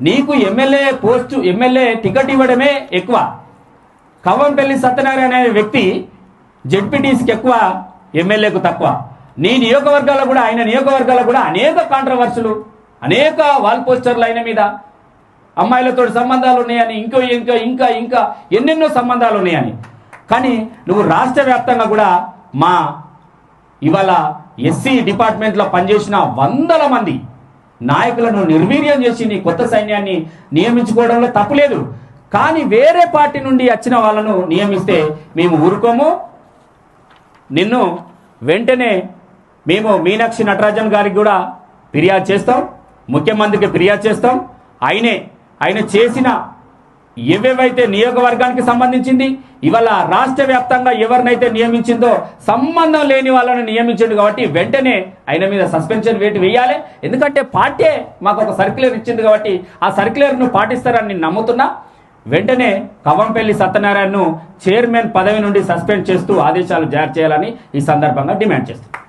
నీకు MLA ticket ఇవ్వడమే ఎక్కువ. కవ్వంపల్లి సత్యనారాయణ అనే వ్యక్తి జెడ్పీటీసీకి ఎక్కువ, ఎమ్మెల్యేకు తక్కువ. నీ నియోజకవర్గాల్లో కూడా, ఆయన నియోజకవర్గాల్లో కూడా అనేక కాంట్రవర్సులు, అనేక వాల్ పోస్టర్లు ఆయన మీద, అమ్మాయిలతో సంబంధాలు ఉన్నాయని, ఇంకా ఎన్నెన్నో సంబంధాలు ఉన్నాయని. కానీ నువ్వు రాష్ట్ర వ్యాప్తంగా కూడా ఇవాళ ఎస్సీ డిపార్ట్మెంట్లో పనిచేసిన వందల మంది నాయకులను నిర్వీర్యం చేసి నీ కొత్త సైన్యాన్ని నియమించుకోవడంలో తప్పులేదు. కానీ వేరే పార్టీ నుండి వచ్చిన వాళ్ళను నియమిస్తే మేము ఊరుకోము. నిన్ను వెంటనే మేము మీనాక్షి నటరాజన్ గారికి కూడా ఫిర్యాదు చేస్తాం, ముఖ్యమంత్రికి ఫిర్యాదు చేస్తాం. ఆయన చేసిన ఏవేవైతే నియోజకవర్గానికి సంబంధించింది, ఇవాళ రాష్ట్ర వ్యాప్తంగా ఎవరినైతే నియమించిందో సంబంధం లేని వాళ్ళని నియమించింది కాబట్టి వెంటనే ఆయన మీద సస్పెన్షన్ వేటు వేయాలి. ఎందుకంటే పార్టీ మాకు ఒక సర్క్యులర్ ఇచ్చింది కాబట్టి ఆ సర్క్యులర్ను పాటిస్తారని నేను నమ్ముతున్నా. వెంటనే కవ్వంపల్లి సత్యనారాయణను చైర్మన్ పదవి నుండి సస్పెండ్ చేస్తూ ఆదేశాలు జారీ చేయాలని ఈ సందర్భంగా డిమాండ్ చేస్తున్నాను.